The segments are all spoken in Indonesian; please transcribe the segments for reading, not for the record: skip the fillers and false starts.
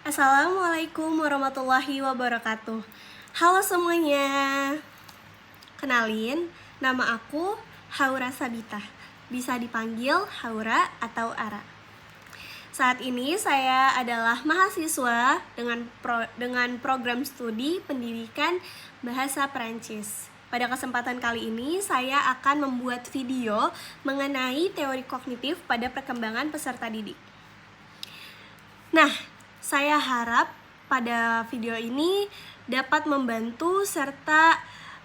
Assalamualaikum warahmatullahi wabarakatuh. Halo semuanya. Kenalin, nama aku Haura Sabita. Bisa dipanggil Haura atau Ara. Saat ini saya adalah mahasiswa dengan program studi pendidikan bahasa Perancis. Pada kesempatan kali ini saya akan membuat video mengenai teori kognitif pada perkembangan peserta didik. Nah, saya harap pada video ini dapat membantu serta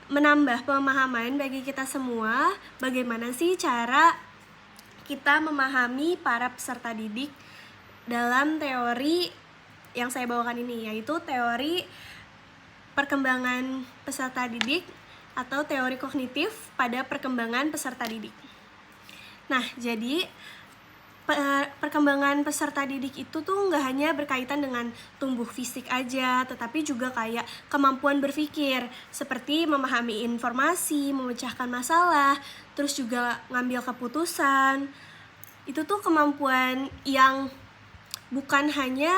menambah pemahaman bagi kita semua bagaimana sih cara kita memahami para peserta didik dalam teori yang saya bawakan ini, yaitu teori perkembangan peserta didik atau teori kognitif pada perkembangan peserta didik. Nah, jadi perkembangan peserta didik itu tuh nggak hanya berkaitan dengan tumbuh fisik aja, tetapi juga kayak kemampuan berpikir, seperti memahami informasi, memecahkan masalah, terus juga ngambil keputusan. Itu tuh kemampuan yang bukan hanya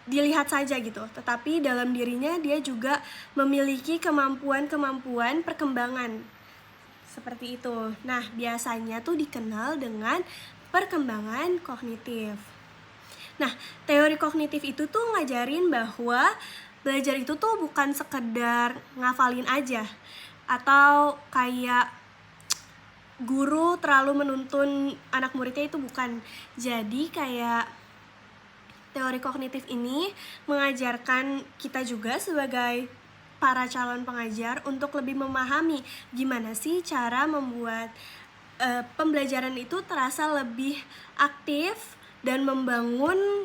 dilihat saja gitu, tetapi dalam dirinya dia juga memiliki kemampuan-kemampuan perkembangan. Seperti itu. Nah, biasanya tuh dikenal dengan perkembangan kognitif. Nah, teori kognitif itu tuh ngajarin bahwa belajar itu tuh bukan sekedar ngafalin aja, atau kayak guru terlalu menuntun anak muridnya, itu bukan. Jadi kayak teori kognitif ini mengajarkan kita juga sebagai para calon pengajar untuk lebih memahami gimana sih cara membuat pembelajaran itu terasa lebih aktif dan membangun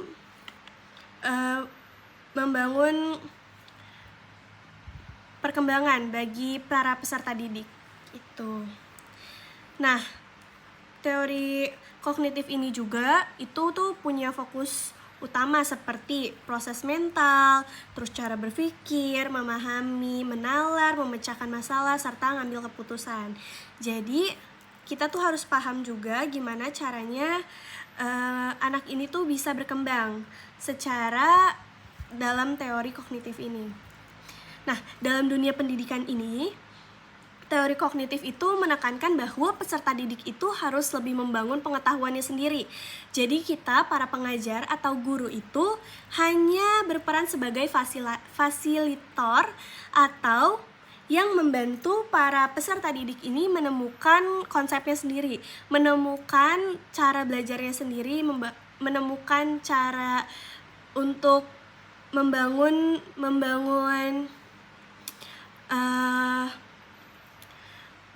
perkembangan bagi para peserta didik itu. Nah, teori kognitif ini juga itu tuh punya fokus utama seperti proses mental, terus cara berpikir, memahami, menalar, memecahkan masalah, serta ngambil keputusan. Jadi kita tuh harus paham juga gimana caranya anak ini tuh bisa berkembang secara dalam teori kognitif ini. Nah, dalam dunia pendidikan ini, teori kognitif itu menekankan bahwa peserta didik itu harus lebih membangun pengetahuannya sendiri. Jadi kita, para pengajar atau guru itu hanya berperan sebagai fasilitator atau yang membantu para peserta didik ini menemukan konsepnya sendiri, menemukan cara belajarnya sendiri, menemukan cara untuk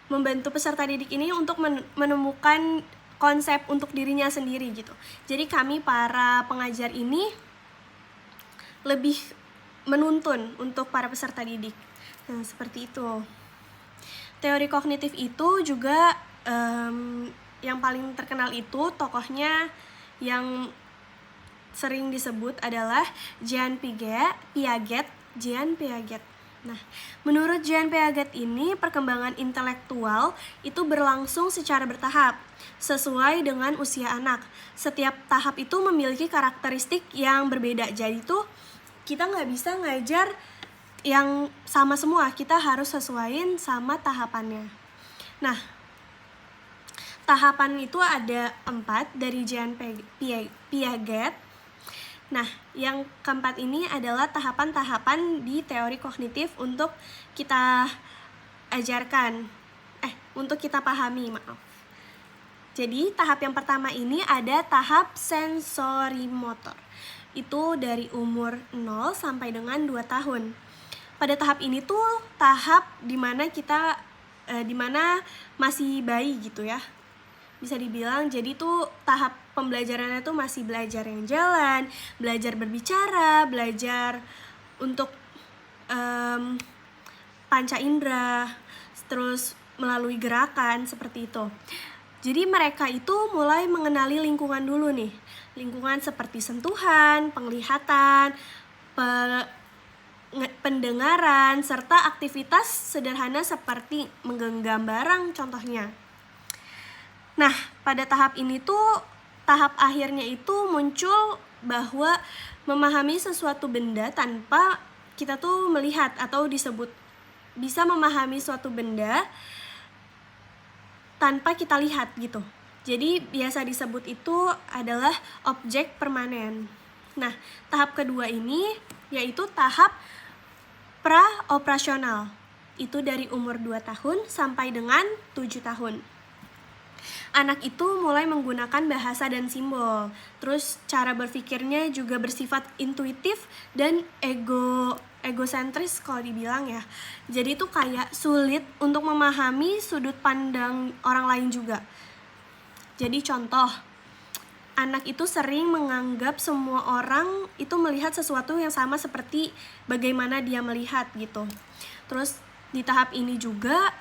membantu peserta didik ini untuk menemukan konsep untuk dirinya sendiri gitu. Jadi kami para pengajar ini lebih menuntun untuk para peserta didik. Nah, seperti itu. Teori kognitif itu juga yang paling terkenal itu tokohnya yang sering disebut adalah Jean Piaget. Nah, menurut Jean Piaget ini, perkembangan intelektual itu berlangsung secara bertahap, sesuai dengan usia anak. Setiap tahap itu memiliki karakteristik yang berbeda. Jadi tuh kita nggak bisa ngajar yang sama semua, kita harus sesuaiin sama tahapannya. Nah, tahapan itu ada 4 dari Jean Piaget. Nah, yang keempat ini adalah tahapan-tahapan di teori kognitif untuk kita ajarkan, untuk kita pahami, maaf. Jadi, tahap yang pertama ini ada tahap sensorimotor. Itu dari umur 0 sampai dengan 2 tahun. Pada tahap ini tuh tahap dimana kita, dimana masih bayi gitu ya. Bisa dibilang, jadi tuh tahap pembelajarannya tuh masih belajar yang jalan, belajar berbicara, belajar untuk panca indera, terus melalui gerakan seperti itu. Jadi mereka itu mulai mengenali lingkungan dulu nih. Lingkungan seperti sentuhan, penglihatan, pendengaran, serta aktivitas sederhana seperti menggenggam barang contohnya. Nah, pada tahap ini tuh, tahap akhirnya itu muncul bahwa memahami sesuatu benda tanpa kita tuh melihat, atau disebut bisa memahami suatu benda tanpa kita lihat gitu. Jadi biasa disebut itu adalah objek permanen. Nah, tahap kedua ini yaitu tahap pra-operasional. Itu dari umur 2 tahun sampai dengan 7 tahun. Anak itu mulai menggunakan bahasa dan simbol. Terus cara berpikirnya juga bersifat intuitif dan egosentris kalau dibilang ya. Jadi itu kayak sulit untuk memahami sudut pandang orang lain juga. Jadi contoh, anak itu sering menganggap semua orang itu melihat sesuatu yang sama seperti bagaimana dia melihat gitu. Terus di tahap ini juga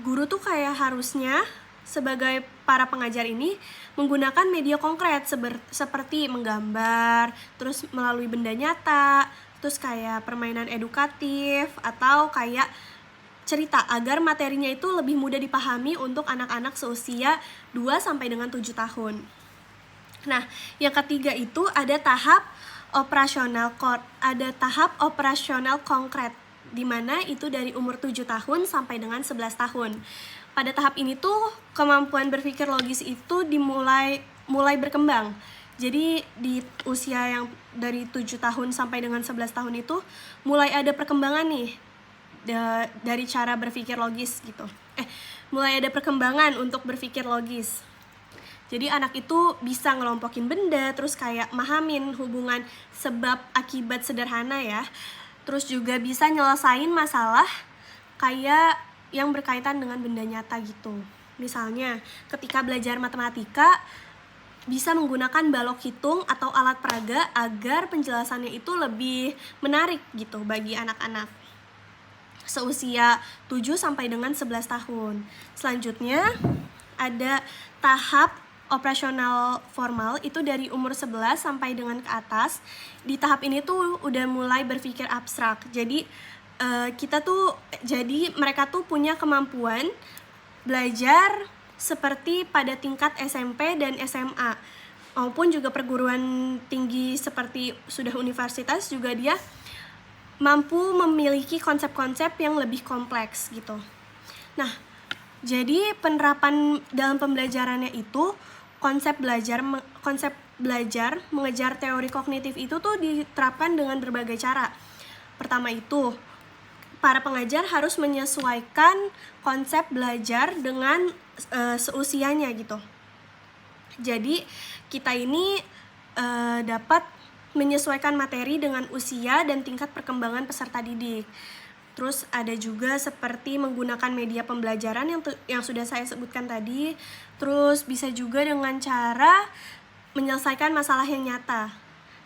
guru tuh kayak harusnya sebagai para pengajar ini menggunakan media konkret seperti menggambar, terus melalui benda nyata, terus kayak permainan edukatif atau kayak cerita agar materinya itu lebih mudah dipahami untuk anak-anak seusia 2 sampai dengan 7 tahun. Nah, yang ketiga itu ada tahap operasional konkret, di mana itu dari umur 7 tahun sampai dengan 11 tahun. Pada tahap ini tuh kemampuan berpikir logis itu mulai berkembang. Jadi di usia yang dari 7 tahun sampai dengan 11 tahun itu mulai ada perkembangan nih dari cara berpikir logis gitu. Mulai ada perkembangan untuk berpikir logis. Jadi anak itu bisa ngelompokin benda, terus kayak mahamin hubungan sebab akibat sederhana ya. Terus juga bisa nyelesain masalah kayak yang berkaitan dengan benda nyata gitu. Misalnya ketika belajar matematika bisa menggunakan balok hitung atau alat peraga agar penjelasannya itu lebih menarik gitu bagi anak-anak seusia 7 sampai dengan 11 tahun. Selanjutnya ada tahap operasional formal, itu dari umur 11 sampai dengan ke atas. Di tahap ini tuh udah mulai berpikir abstrak. Jadi mereka tuh punya kemampuan belajar seperti pada tingkat SMP dan SMA maupun juga perguruan tinggi seperti sudah universitas, juga dia mampu memiliki konsep-konsep yang lebih kompleks gitu. Nah, jadi penerapan dalam pembelajarannya itu konsep belajar mengejar teori kognitif itu tuh diterapkan dengan berbagai cara. Pertama itu para pengajar harus menyesuaikan konsep belajar dengan seusianya gitu. Jadi kita ini dapat menyesuaikan materi dengan usia dan tingkat perkembangan peserta didik. Terus ada juga seperti menggunakan media pembelajaran yang sudah saya sebutkan tadi. Terus bisa juga dengan cara menyelesaikan masalah yang nyata,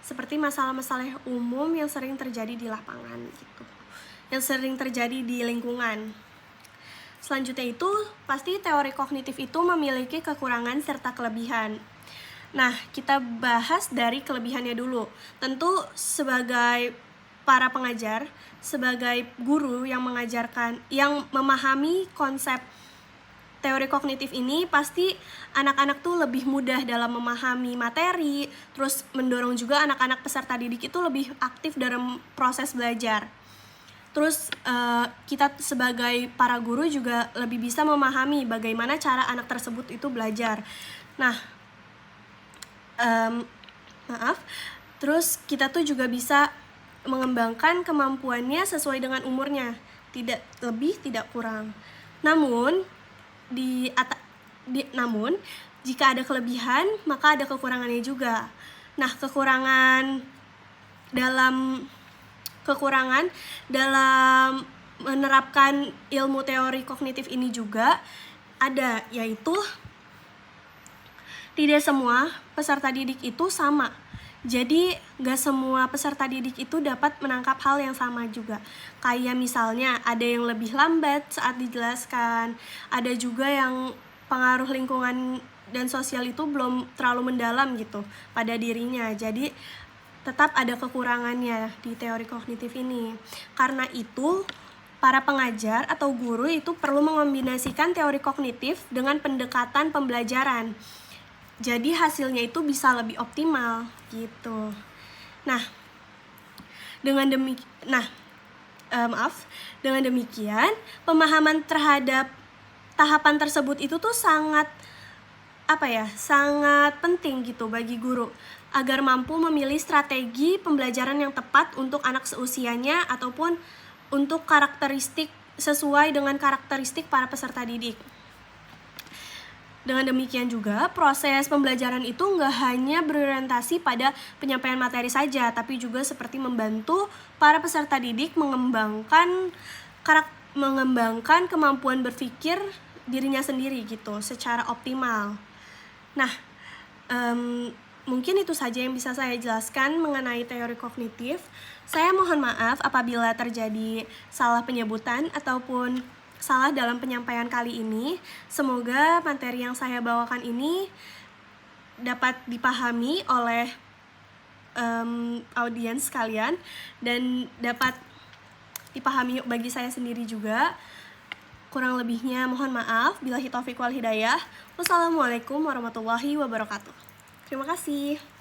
seperti masalah-masalah umum yang sering terjadi di lapangan gitu, yang sering terjadi di lingkungan. Selanjutnya itu pasti teori kognitif itu memiliki kekurangan serta kelebihan. Nah, kita bahas dari kelebihannya dulu. Tentu sebagai para pengajar, sebagai guru yang mengajarkan, yang memahami konsep teori kognitif ini, pasti anak-anak tuh lebih mudah dalam memahami materi, terus mendorong juga anak-anak peserta didik itu lebih aktif dalam proses belajar. Terus kita sebagai para guru juga lebih bisa memahami bagaimana cara anak tersebut itu belajar. Nah, terus kita tuh juga bisa mengembangkan kemampuannya sesuai dengan umurnya, tidak lebih tidak kurang. Namun jika ada kelebihan, maka ada kekurangannya juga. Nah, kekurangan dalam menerapkan ilmu teori kognitif ini juga ada, yaitu tidak semua peserta didik itu sama. Jadi gak semua peserta didik itu dapat menangkap hal yang sama juga. Kayak misalnya ada yang lebih lambat saat dijelaskan, ada juga yang pengaruh lingkungan dan sosial itu belum terlalu mendalam gitu pada dirinya. Jadi tetap ada kekurangannya di teori kognitif ini. Karena itu para pengajar atau guru itu perlu mengombinasikan teori kognitif dengan pendekatan pembelajaran. jadi hasilnya itu bisa lebih optimal gitu. Nah, dengan demikian pemahaman terhadap tahapan tersebut itu tuh sangat penting gitu bagi guru agar mampu memilih strategi pembelajaran yang tepat untuk anak seusianya ataupun untuk karakteristik sesuai dengan karakteristik para peserta didik. Dengan demikian juga, proses pembelajaran itu nggak hanya berorientasi pada penyampaian materi saja, tapi juga seperti membantu para peserta didik mengembangkan kemampuan berpikir dirinya sendiri gitu, secara optimal. Nah, mungkin itu saja yang bisa saya jelaskan mengenai teori kognitif. Saya mohon maaf apabila terjadi salah penyebutan ataupun salah dalam penyampaian kali ini. Semoga materi yang saya bawakan ini dapat dipahami oleh audiens kalian dan dapat dipahami bagi saya sendiri juga. Kurang lebihnya mohon maaf. Billahi taufiq wal hidayah. Wassalamualaikum warahmatullahi wabarakatuh. Terima kasih.